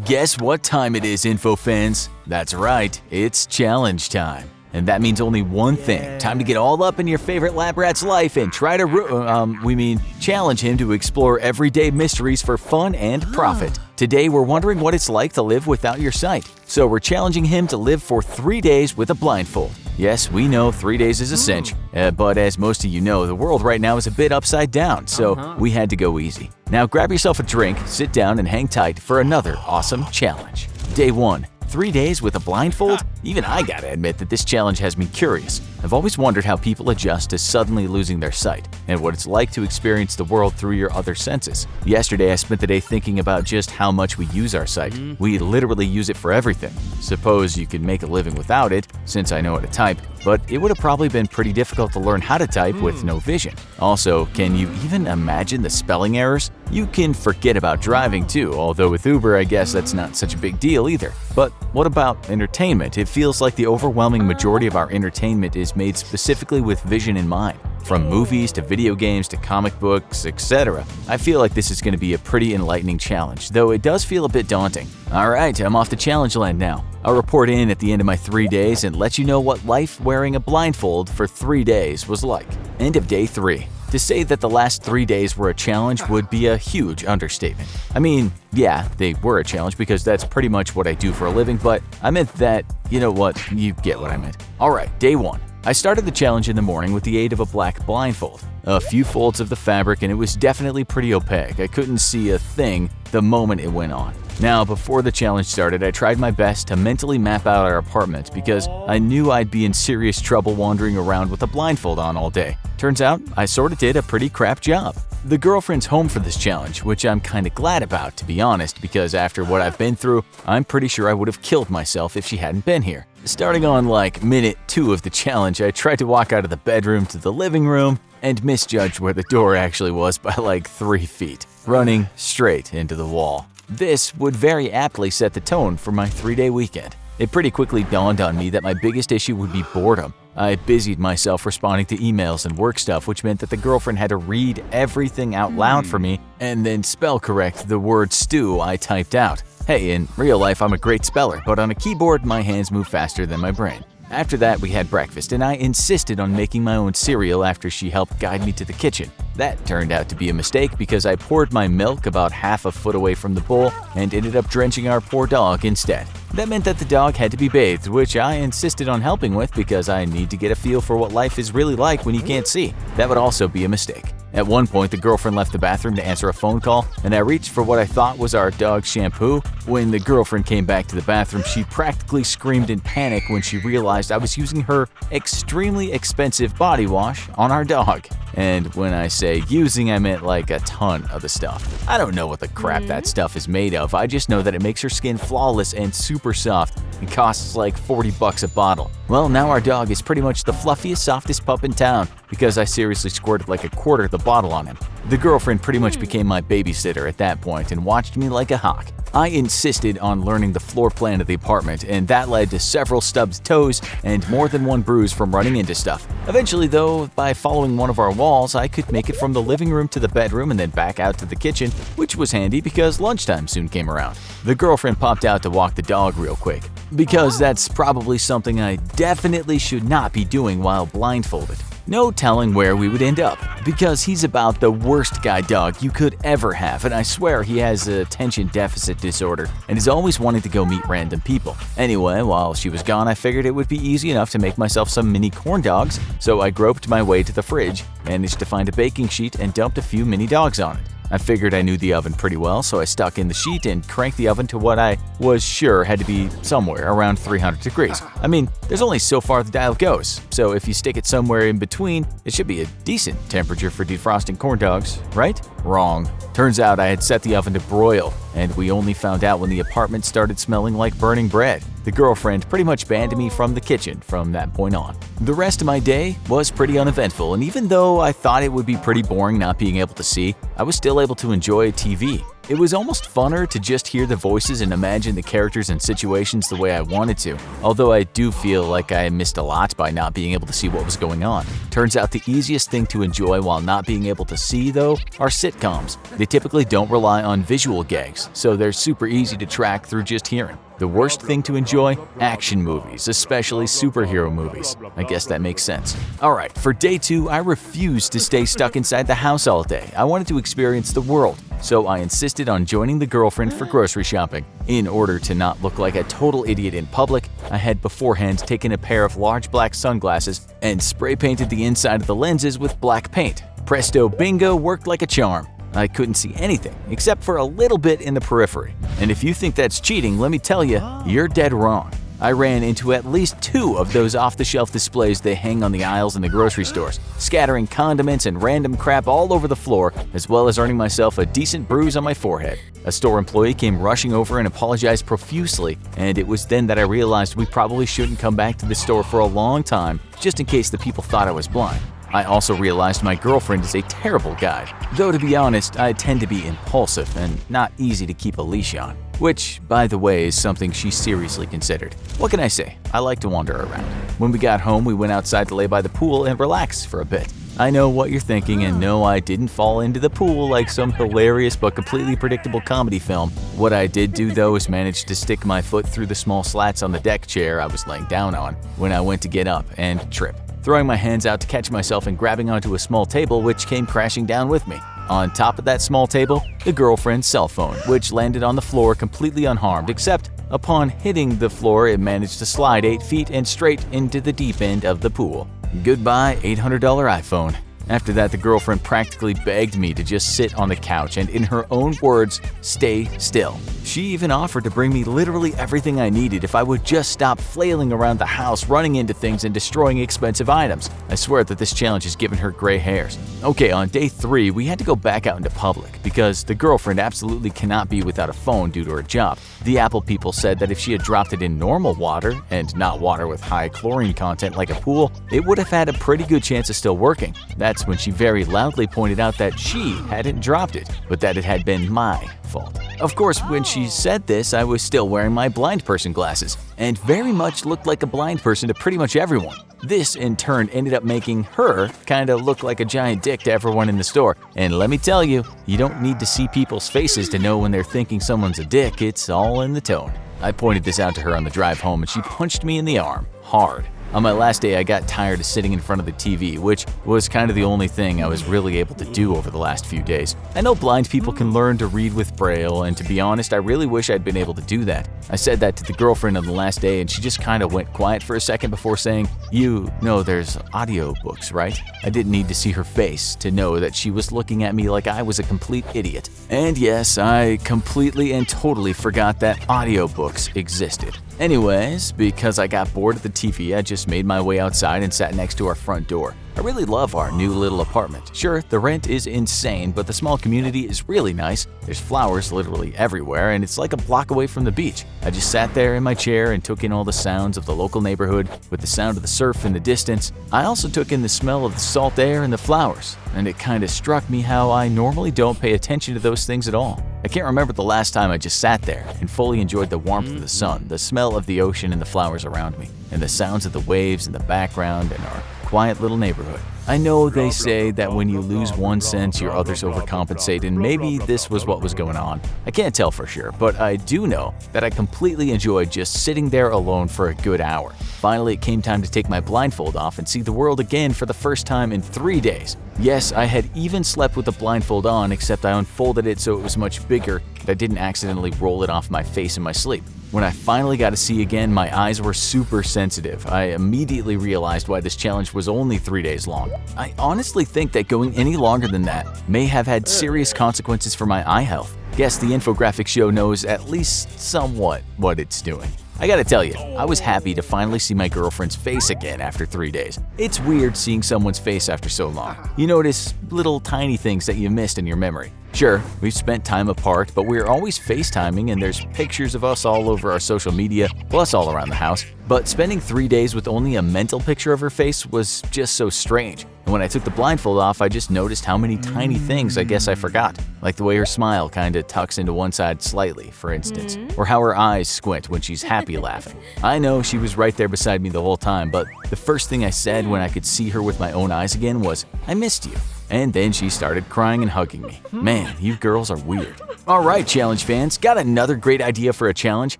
Guess what time it is, info fans? That's right, it's challenge time. And that means only one thing. Time to get all up in your favorite lab rat's life and try to challenge him to explore everyday mysteries for fun and profit. Today we're wondering what it's like to live without your sight. So we're challenging him to live for 3 days with a blindfold. Yes, we know 3 days is a cinch, but as most of you know, the world right now is a bit upside down, so we had to go easy. Now grab yourself a drink, sit down, and hang tight for another awesome challenge. Day 1. 3 days with a blindfold? Even I gotta admit that this challenge has me curious. I've always wondered how people adjust to suddenly losing their sight, and what it's like to experience the world through your other senses. Yesterday I spent the day thinking about just how much we use our sight. We literally use it for everything. Suppose you could make a living without it, since I know how to type, but it would have probably been pretty difficult to learn how to type with no vision. Also, can you even imagine the spelling errors? You can forget about driving too, although with Uber I guess that's not such a big deal either. But what about entertainment? It feels like the overwhelming majority of our entertainment is made specifically with vision in mind. From movies to video games to comic books, etc. I feel like this is going to be a pretty enlightening challenge, though it does feel a bit daunting. Alright, I'm off to Challenge Land now. I'll report in at the end of my 3 days and let you know what life wearing a blindfold for 3 days was like. End of day 3. To say that the last 3 days were a challenge would be a huge understatement. I mean, yeah, they were a challenge because that's pretty much what I do for a living, but I meant that, you know what, you get what I meant. Alright, day 1. I started the challenge in the morning with the aid of a black blindfold. A few folds of the fabric and it was definitely pretty opaque. I couldn't see a thing the moment it went on. Now, before the challenge started, I tried my best to mentally map out our apartment because I knew I'd be in serious trouble wandering around with a blindfold on all day. Turns out, I sorta did a pretty crap job. The girlfriend's home for this challenge, which I'm kinda glad about, to be honest, because after what I've been through, I'm pretty sure I would have killed myself if she hadn't been here. Starting on like minute 2 of the challenge, I tried to walk out of the bedroom to the living room and misjudged where the door actually was by like 3 feet, running straight into the wall. This would very aptly set the tone for my 3-day weekend. It pretty quickly dawned on me that my biggest issue would be boredom. I busied myself responding to emails and work stuff, which meant that the girlfriend had to read everything out loud for me and then spell correct the word stew I typed out. Hey, in real life I'm a great speller, but on a keyboard my hands move faster than my brain. After that, we had breakfast, and I insisted on making my own cereal after she helped guide me to the kitchen. That turned out to be a mistake because I poured my milk about half a foot away from the bowl and ended up drenching our poor dog instead. That meant that the dog had to be bathed, which I insisted on helping with because I need to get a feel for what life is really like when you can't see. That would also be a mistake. At one point, the girlfriend left the bathroom to answer a phone call, and I reached for what I thought was our dog's shampoo. When the girlfriend came back to the bathroom, she practically screamed in panic when she realized I was using her extremely expensive body wash on our dog. And when I say using, I meant like a ton of the stuff. I don't know what the crap that stuff is made of, I just know that it makes her skin flawless and super soft. It costs like $40 a bottle. Well, now our dog is pretty much the fluffiest, softest pup in town because I seriously squirted like a quarter of the bottle on him. The girlfriend pretty much became my babysitter at that point and watched me like a hawk. I insisted on learning the floor plan of the apartment, and that led to several stubbed toes and more than one bruise from running into stuff. Eventually, though, by following one of our walls, I could make it from the living room to the bedroom and then back out to the kitchen, which was handy because lunchtime soon came around. The girlfriend popped out to walk the dog real quick, because that's probably something I definitely should not be doing while blindfolded. No telling where we would end up, because he's about the worst guide dog you could ever have, and I swear he has attention deficit disorder and is always wanting to go meet random people. Anyway, while she was gone, I figured it would be easy enough to make myself some mini corn dogs, so I groped my way to the fridge, managed to find a baking sheet, and dumped a few mini dogs on it. I figured I knew the oven pretty well, so I stuck in the sheet and cranked the oven to what I was sure had to be somewhere around 300 degrees. I mean, there's only so far the dial goes, so if you stick it somewhere in between, it should be a decent temperature for defrosting corn dogs, right? Wrong. Turns out I had set the oven to broil, and we only found out when the apartment started smelling like burning bread. The girlfriend pretty much banned me from the kitchen from that point on. The rest of my day was pretty uneventful, and even though I thought it would be pretty boring not being able to see, I was still able to enjoy TV. It was almost funner to just hear the voices and imagine the characters and situations the way I wanted to, although I do feel like I missed a lot by not being able to see what was going on. Turns out the easiest thing to enjoy while not being able to see, though, are sitcoms. They typically don't rely on visual gags, so they're super easy to track through just hearing. The worst thing to enjoy? Action movies, especially superhero movies. I guess that makes sense. Alright, for day 2, I refused to stay stuck inside the house all day. I wanted to experience the world, so I insisted on joining the girlfriend for grocery shopping. In order to not look like a total idiot in public, I had beforehand taken a pair of large black sunglasses and spray painted the inside of the lenses with black paint. Presto bingo, worked like a charm. I couldn't see anything except for a little bit in the periphery. And if you think that's cheating, let me tell you, you're dead wrong. I ran into at least 2 of those off-the-shelf displays they hang on the aisles in the grocery stores, scattering condiments and random crap all over the floor, as well as earning myself a decent bruise on my forehead. A store employee came rushing over and apologized profusely, and it was then that I realized we probably shouldn't come back to the store for a long time, just in case the people thought I was blind. I also realized my girlfriend is a terrible guide, though to be honest, I tend to be impulsive and not easy to keep a leash on. Which, by the way, is something she seriously considered. What can I say? I like to wander around. When we got home, we went outside to lay by the pool and relax for a bit. I know what you're thinking, and no, I didn't fall into the pool like some hilarious but completely predictable comedy film. What I did do, though, is manage to stick my foot through the small slats on the deck chair I was laying down on when I went to get up and trip, throwing my hands out to catch myself and grabbing onto a small table which came crashing down with me. On top of that small table, the girlfriend's cell phone, which landed on the floor completely unharmed, except upon hitting the floor it managed to slide 8 feet and straight into the deep end of the pool. Goodbye, $800 iPhone. After that, the girlfriend practically begged me to just sit on the couch and, in her own words, stay still. She even offered to bring me literally everything I needed if I would just stop flailing around the house, running into things and destroying expensive items. I swear that this challenge has given her gray hairs. Okay, on day 3, we had to go back out into public because the girlfriend absolutely cannot be without a phone due to her job. The Apple people said that if she had dropped it in normal water, and not water with high chlorine content like a pool, it would have had a pretty good chance of still working. That's when she very loudly pointed out that she hadn't dropped it, but that it had been my fault. Of course, when she said this, I was still wearing my blind person glasses, and very much looked like a blind person to pretty much everyone. This, in turn, ended up making her kinda look like a giant dick to everyone in the store. And let me tell you, you don't need to see people's faces to know when they're thinking someone's a dick, it's all in the tone. I pointed this out to her on the drive home, and she punched me in the arm, hard. On my last day, I got tired of sitting in front of the TV, which was kind of the only thing I was really able to do over the last few days. I know blind people can learn to read with Braille, and to be honest, I really wish I'd been able to do that. I said that to the girlfriend on the last day, and she just kind of went quiet for a second before saying, "You know there's audiobooks, right?" I didn't need to see her face to know that she was looking at me like I was a complete idiot. And yes, I completely and totally forgot that audiobooks existed. Anyways, because I got bored of the TV, I just made my way outside and sat next to our front door. I really love our new little apartment. Sure, the rent is insane, but the small community is really nice. There's flowers literally everywhere, and it's like a block away from the beach. I just sat there in my chair and took in all the sounds of the local neighborhood, with the sound of the surf in the distance. I also took in the smell of the salt air and the flowers, and it kind of struck me how I normally don't pay attention to those things at all. I can't remember the last time I just sat there and fully enjoyed the warmth of the sun, the smell of the ocean and the flowers around me, and the sounds of the waves in the background and our quiet little neighborhood. I know they say that when you lose one sense, your others overcompensate, and maybe this was what was going on. I can't tell for sure, but I do know that I completely enjoyed just sitting there alone for a good hour. Finally, it came time to take my blindfold off and see the world again for the first time in 3 days. Yes, I had even slept with the blindfold on, except I unfolded it so it was much bigger and I didn't accidentally roll it off my face in my sleep. When I finally got to see again, my eyes were super sensitive. I immediately realized why this challenge was only 3 days long. I honestly think that going any longer than that may have had serious consequences for my eye health. Guess the infographic show knows at least somewhat what it's doing. I gotta tell you, I was happy to finally see my girlfriend's face again after 3 days. It's weird seeing someone's face after so long. You notice little tiny things that you missed in your memory. Sure, we've spent time apart, but we're always FaceTiming and there's pictures of us all over our social media, plus all around the house. But spending 3 days with only a mental picture of her face was just so strange. And when I took the blindfold off, I just noticed how many tiny things I guess I forgot. Like the way her smile kinda tucks into one side slightly, for instance. Or how her eyes squint when she's happy laughing. I know she was right there beside me the whole time, but the first thing I said when I could see her with my own eyes again was, "I missed you." And then she started crying and hugging me. Man, you girls are weird. Alright, challenge fans, got another great idea for a challenge?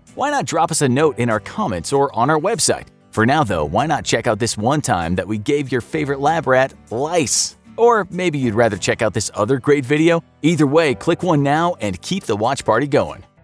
Why not drop us a note in our comments or on our website? For now though, why not check out this one time that we gave your favorite lab rat lice? Or maybe you'd rather check out this other great video? Either way, click one now and keep the watch party going.